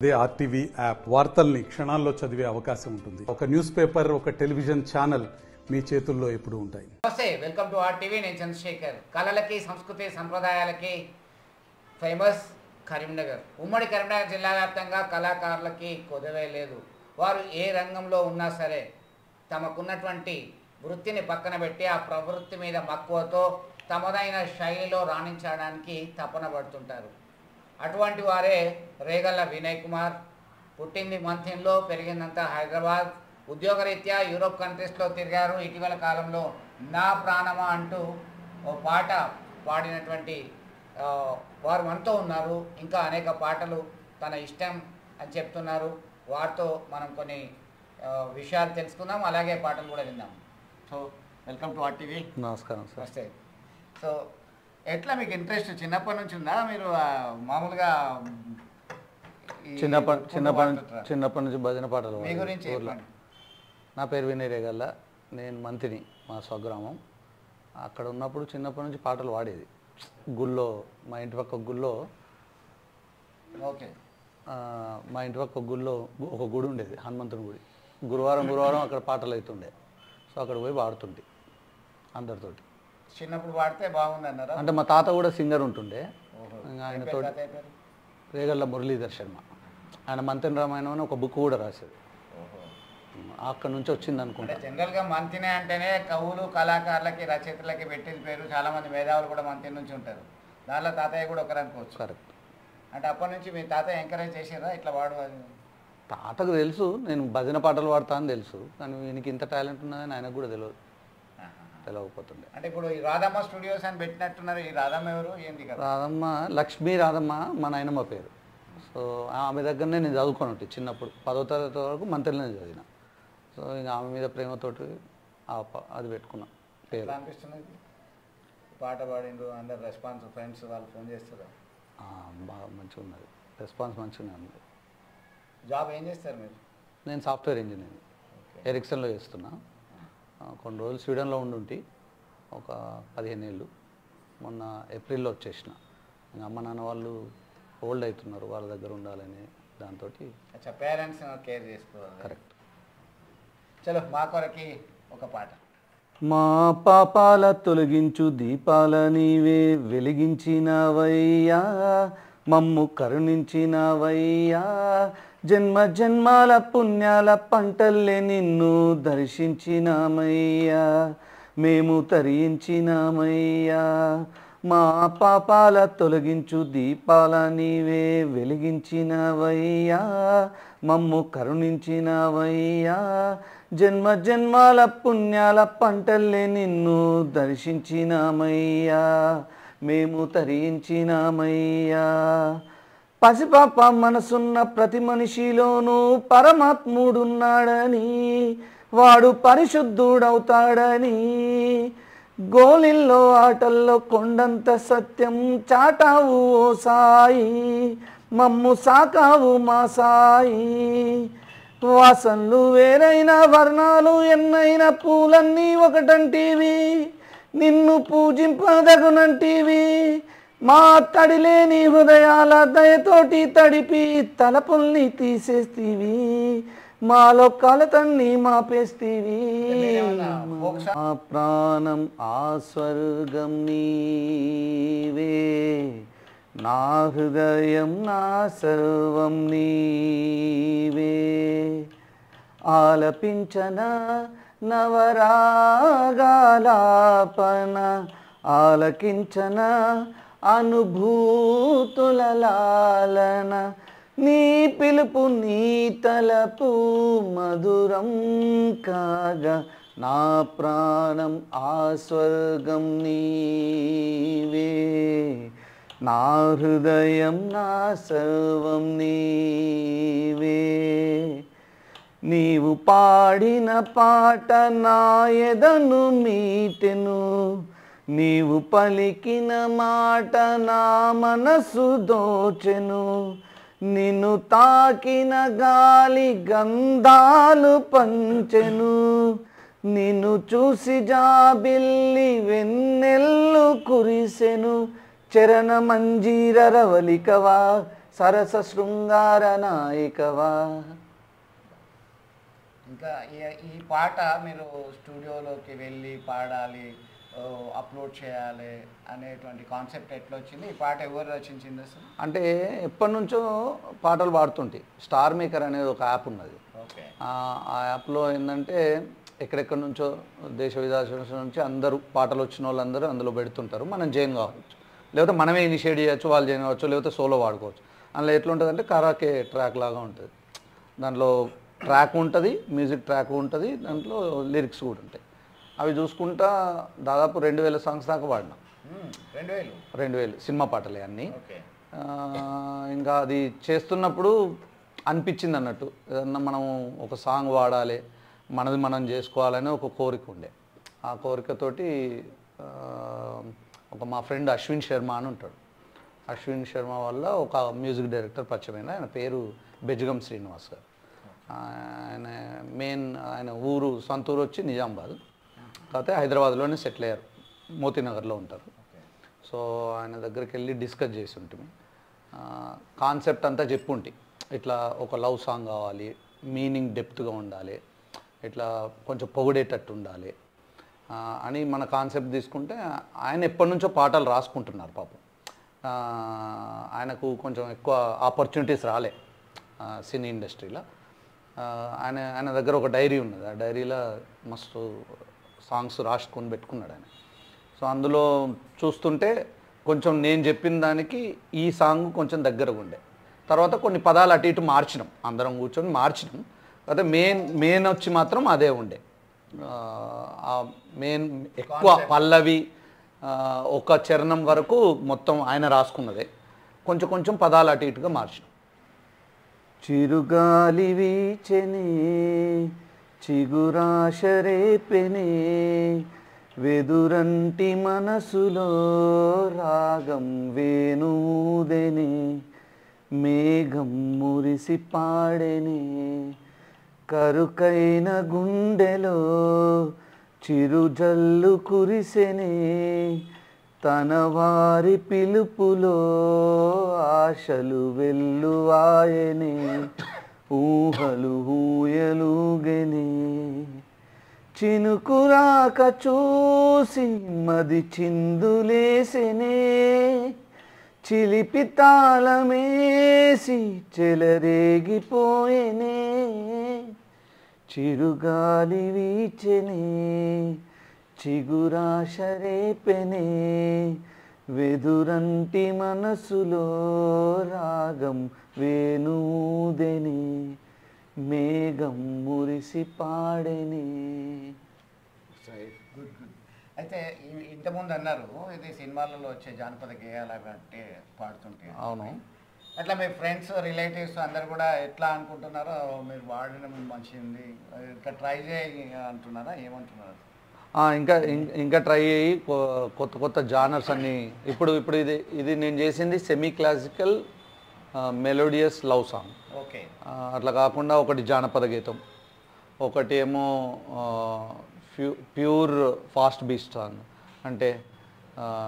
అదే RTV app వార్తల్ని క్షణాల్లో చదివే అవకాశం ఉంటుంది. ఒక న్యూస్ పేపర్, ఒక టెలివిజన్ ఛానల్ మీ చేతుల్లో ఎప్పుడూ ఉంటాయి. నమస్తే, వెల్కమ్ టు ఆర్టీవీ. నేను చంద్రశేఖర్. కళలకి, సంస్కృతి, సంప్రదాయాలకి ఫేమస్ కరీంనగర్. ఉమ్మడి కరీంనగర్ జిల్లా వ్యాప్తంగా కళాకారులకి కొదవే లేదు. వారు ఏ రంగంలో ఉన్నా సరే తమకున్నటువంటి వృత్తిని పక్కన పెట్టి ఆ ప్రవృత్తి మీద మక్కువతో తమదైన శైలిలో రాణించడానికి తపన పడుతుంటారు. అటువంటి వారే రేగల్ల వినయ్ కుమార్. పుట్టింది మంథిన్లో, పెరిగిందంతా హైదరాబాద్. ఉద్యోగరీత్యా యూరోప్ కంట్రీస్లో తిరిగారు. ఇటీవల కాలంలో నా ప్రాణమా అంటూ ఓ పాట పాడినటువంటి వారు మనతో ఉన్నారు. ఇంకా అనేక పాటలు తన ఇష్టం అని చెప్తున్నారు. వారితో మనం కొన్ని విషయాలు తెలుసుకుందాం, అలాగే పాటలు కూడా విందాం. So welcome to RTV. నమస్కారం సార్. నమస్తే. సో ఎట్లా మీకు ఇంట్రెస్ట్ చిన్నప్పటి నుంచి ఉందా? మీరు మామూలుగా చిన్నప్పటి నుంచి భజన పాటలు. మీ గురించి నా పేరు వినయ్ రేగల్ల. నేను మంతిని, మా స్వగ్రామం. అక్కడ ఉన్నప్పుడు చిన్నప్పటి నుంచి పాటలు పాడేది. గుళ్ళో, మా ఇంటి పక్క గుళ్ళో, ఓకే, మా ఇంటి పక్క గుళ్ళో ఒక గుడి ఉండేది, హనుమంతుని గుడి. గురువారం అక్కడ పాటలు అవుతుండే. సో అక్కడ పోయి పాడుతుంటే అందరితోటి. చిన్నప్పుడు పాడితే బాగుంది అన్నారా? అంటే మా తాత కూడా సింగర్ ఉంటుండే. ఆయనతో రేగల్ల మురళీధర్ శర్మ. ఆయన మంతిని రామాయణం అని ఒక బుక్ కూడా రాసేది. అక్కడ నుంచి వచ్చింది అనుకుంటా. జనరల్గా మంతినే అంటేనే కవులు, కళాకారులకి, రచయితలకి పెట్టిన పేరు. చాలామంది మేధావులు కూడా మంతిని నుంచి ఉంటారు. దానిలో తాతయ్య కూడా ఒకరు అనుకోవచ్చు. కరెక్ట్. అంటే అప్పటి నుంచి మీ తాతయ్య ఎంకరేజ్ చేసారా ఇట్లా వాడు? తాతకు తెలుసు నేను భజన పాటలు పాడతా అని తెలుసు, కానీ ఈయనకి ఇంత టాలెంట్ ఉన్నదని ఆయనకు కూడా తెలియకపోతుండే. అంటే ఇప్పుడు ఈ రాధమ్మ స్టూడియోస్ అని పెట్టినట్టున్నారు. ఈ రాధమ్మ ఎవరు, ఏంది కదా? రాధమ్మ, లక్ష్మీ రాధమ్మ మా నాయనమ్మ పేరు. సో ఆమె దగ్గరనే నేను చదువుకొని ఉంటాను. చిన్నప్పుడు 10వ తరగతి వరకు మంత్రిలోనే చదివిన. సో ఇంకా ఆమె మీద ప్రేమతోటి అది పెట్టుకున్నా పేరు. అనిపిస్తుంది పాట పాడిండ్రు, అందరు రెస్పాన్స్, ఫ్రెండ్స్ వాళ్ళు ఫోన్ చేస్తారు. బాగా మంచిగా ఉన్నది, రెస్పాన్స్ మంచిగానే ఉంది. జాబ్ ఏం చేస్తారు మీరు? నేను సాఫ్ట్వేర్ ఇంజనీర్ ఎరిక్సన్లో చేస్తున్నా. కొన్ని రోజులు స్వీడన్లో ఉండుంటి, ఒక 15 ఏళ్ళు. మొన్న ఏప్రిల్లో వచ్చేసిన. ఇంకా అమ్మ నాన్న వాళ్ళు ఓల్డ్ అవుతున్నారు, వాళ్ళ దగ్గర ఉండాలని దాంతో. అచ్చా, పేరెంట్స్ కేర్ చేసుకోవాలి. కరెక్ట్. చలో, మా కొరకి ఒక పాట. మా పాపాల తొలగించు దీపాల నీవే వెలిగించినవయ్యా, మమ్ము కరుణించినవయ్యా, జన్మ జన్మాల పుణ్యాల పంటల్లే నిన్ను దర్శించినామయ్యా, మేము తరించినామయ్యా. మా పాపాల తొలగించు దీపాల నీవే వెలిగించినవయ్యా, మమ్ము కరుణించినవయ్యా, జన్మ జన్మాల పుణ్యాల పంటల్లే నిన్ను దర్శించినామయ్యా, మేము తరించినామయ్యా. పసిపాప మనసున్న ప్రతి మనిషిలోనూ పరమాత్ముడున్నాడని, వాడు పరిశుద్ధుడవుతాడని, గోలిల్లో ఆటల్లో కొండంత సత్యం చాటావు ఓ సాయి, మమ్ము సాకావు మా సాయి. వాసనలు వేరైన, వర్ణాలు ఎన్నైనా, పూలన్నీ ఒకటంటివి, నిన్ను పూజింపదగునంటివి. మా తడిలేని హృదయాల దయతోటి తడిపి తలపుల్ని తీసేస్తీవి, మాలో కలతన్ని మాపేస్తీవి. మా ప్రాణం ఆ స్వర్గం నీవే, నా హృదయం నా సర్వం నీవే. ఆలపించన నవరాగాలాపన, ఆలకించన అనుభూతుల లాలన, నీ పిలుపు నీ తలపు మధురం కాగా, నా ప్రాణం ఆ స్వర్గం నీవే, నా హృదయం నా సర్వం నీవే. నీవు పాడిన పాట నా ఎదను మీటెను, నీవు పలికిన మాట నా మనసు దోచెను, నిన్ను తాకిన గాలి గంధాలు పంచెను, నిన్ను చూసి జాబిల్లి వెన్నెల్లు కురిసెను, చరణ మంజీర రవలికవా సరస శృంగార నాయికవా. ఇంకా ఈ పాట మీరు స్టూడియోలోకి వెళ్ళి పాడాలి, అప్లోడ్ చేయాలి అనేటువంటి కాన్సెప్ట్ ఎట్లా వచ్చింది? ఈ పాట ఎవరు రచించింది అసలు? అంటే ఎప్పటి నుంచో పాటలు పాడుతుంటే స్టార్ మేకర్ అనేది ఒక యాప్ ఉన్నది. ఓకే. ఆ యాప్లో ఏంటంటే ఎక్కడెక్కడి నుంచో దేశ విదేశాల నుంచి అందరూ పాటలు వచ్చిన వాళ్ళందరూ అందులో పెడుతుంటారు. మనం జాయిన్ కావచ్చు, లేకపోతే మనమే ఇనిషియేట్ చేయొచ్చు, వాళ్ళు జాయిన్ కావచ్చు, లేకపోతే సోలో వాడుకోవచ్చు. అందులో ఎట్లా ఉంటుంది అంటే కరాకే ట్రాక్ లాగా ఉంటుంది. దాంట్లో ట్రాక్ ఉంటుంది, మ్యూజిక్ ట్రాక్ ఉంటుంది, దాంట్లో లిరిక్స్ కూడా ఉంటాయి. అవి చూసుకుంటా దాదాపు 2000 సాంగ్స్ దాకా పాడినా. 2000 సినిమా పాటలే అన్నీ. ఇంకా అది చేస్తున్నప్పుడు అనిపించింది అన్నట్టు, ఏదన్నా మనం ఒక సాంగ్ వాడాలి, మనది మనం చేసుకోవాలని ఒక కోరిక ఉండే. ఆ కోరికతోటి ఒక మా ఫ్రెండ్ అశ్విన్ శర్మ అని ఉంటాడు. అశ్విన్ శర్మ వల్ల ఒక మ్యూజిక్ డైరెక్టర్ పరిచయమైన, ఆయన పేరు బెజ్గం శ్రీనివాస్ గారు. ఆయన ఊరు సొంతూరు వచ్చి నిజామాబాద్, కాకపోతే హైదరాబాద్లోనే సెటిల్ అయ్యారు, మోతీనగర్లో ఉంటారు. సో ఆయన దగ్గరికి వెళ్ళి డిస్కస్ చేసి ఉంటుంది, కాన్సెప్ట్ అంతా చెప్పుంటి. ఇట్లా ఒక లవ్ సాంగ్ కావాలి, మీనింగ్ డెప్త్గా ఉండాలి, ఇట్లా కొంచెం పొగిడేటట్టు ఉండాలి అని మన కాన్సెప్ట్ తీసుకుంటే, ఆయన ఎప్పటి నుంచో పాటలు రాసుకుంటున్నారు పాపం. ఆయనకు కొంచెం ఎక్కువ ఆపర్చునిటీస్ రాలే సినీ ఇండస్ట్రీలో. ఆయన దగ్గర ఒక డైరీ ఉన్నది, ఆ డైరీలో మస్తు సాంగ్స్ రాసుకొని పెట్టుకున్నాడు ఆయన. సో అందులో చూస్తుంటే కొంచెం నేను చెప్పిన దానికి ఈ సాంగ్ కొంచెం దగ్గరగా ఉండే. తర్వాత కొన్ని పదాలు అటు ఇటు మార్చినాం, అందరం కూర్చొని మార్చినాం. అయితే మెయిన్ వచ్చి మాత్రం అదే ఉండే. ఆ మెయిన్ ఎక్కువ పల్లవి ఒక చరణం వరకు మొత్తం ఆయన రాసుకున్నదే, కొంచెం కొంచెం పదాలు అటు ఇటుగా మార్చినాం. చిరుగాలి వీచెనే చిగురాశరేపెనే వెదురంటి మనసులో రాగం వేణూదెనే మేఘం మురిసి పాడెనే కరుకైన గుండెలో చిరుజల్లు కురిసెనే తన వారి పిలుపులో ఆశలు వెల్లువాయనే ఊహలు ఊయలుగెనే చినుకురాక చూసి మది చిందులేసెనే చిలిపి తాళమేసి చెలరేగిపోయెనే చిరుగాలి వీచెనే చిగురాశరేపెనే వెదురంటి మనసులో రాగం వేణూదెనే మేఘం మురిసి పాడెనే. అయితే ఇంతకుముందు అన్నారు ఇది సినిమాలలో వచ్చే జానపద గేయాలు అంటే పాడుతుంటే. అవును. అట్లా మీ ఫ్రెండ్స్ రిలేటివ్స్ అందరు కూడా ఎట్లా అనుకుంటున్నారో, మీరు వాడడం మంచిది ఇంకా ట్రై చేయి అంటున్నారా, ఏమంటున్నారు? ఇంకా ట్రై అయ్యి కొత్త కొత్త జానర్స్ అన్ని ఇప్పుడు ఇది నేను చేసింది semi classical melodious love song. Okay. అట్లా కాకుండా ఒకటి జానపద గీతం, ఒకటి ఏమో ప్యూర్ ఫాస్ట్ బీట్ సాంగ్. అంటే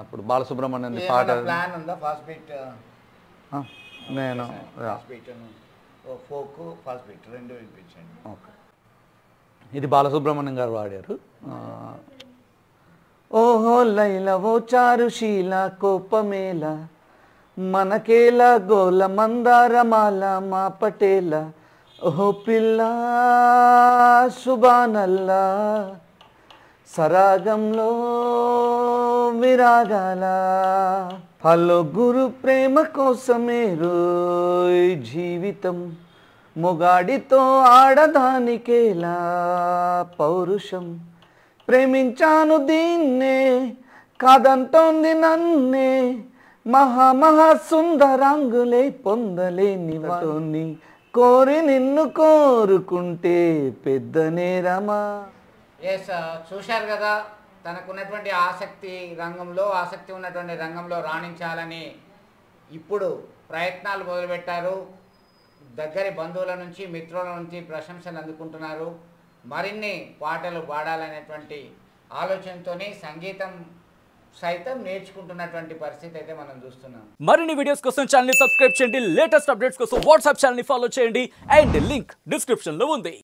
ఇప్పుడు బాలసుబ్రహ్మణ్యం పాట ప్లాన్ ఉందా? ఫాస్ట్ బీట్ నేను ఫోక్ ఫాస్ట్ బీట్ రెండు వినిపించండి. ఓకే. ఇది బాలసుబ్రహ్మణ్యం గారు వాడారు. ఓహో లైల ఓ చారుశీల కోపమేల మనకేల గోల మందారమాల మా పటేల ఓహో పిల్ల సుబానల్లా సరాగంలో విరాగాల హలో గురు ప్రేమ కోసమే రోయ్ జీవితం మొగాడితో ఆడదానికేలా పౌరుషం ప్రేమించాను దీన్నే కాదంటోంది నన్నే మహా సుందరాంగులే పొందలేని వాటోని కోరి నిన్ను కోరుకుంటే పెద్ద నేరమా. ఎస్, చూశారు కదా, తనకున్నటువంటి ఆసక్తి ఉన్నటువంటి రంగంలో రాణించాలని ఇప్పుడు ప్రయత్నాలు మొదలుపెట్టారు. దగ్గరి బంధువుల నుంచి మిత్రుల నుంచి ప్రశంసలు అందుకుంటున్నారు. మరిన్ని పాటలు పాడాలనేటువంటి ఆలోచనతోని సంగీతం సైతం నేర్చుకుంటున్నటువంటి పరిస్థితి అయితే మనం చూస్తున్నాం. మరిన్ని వీడియోస్ కోసం ఛానల్ ని సబ్స్క్రైబ్ చేయండి, లేటెస్ట్ అప్డేట్స్ కోసం వాట్సాప్ ఛానల్ ని ఫాలో చేయండి అండ్ లింక్ డిస్క్రిప్షన్ లో ఉంది.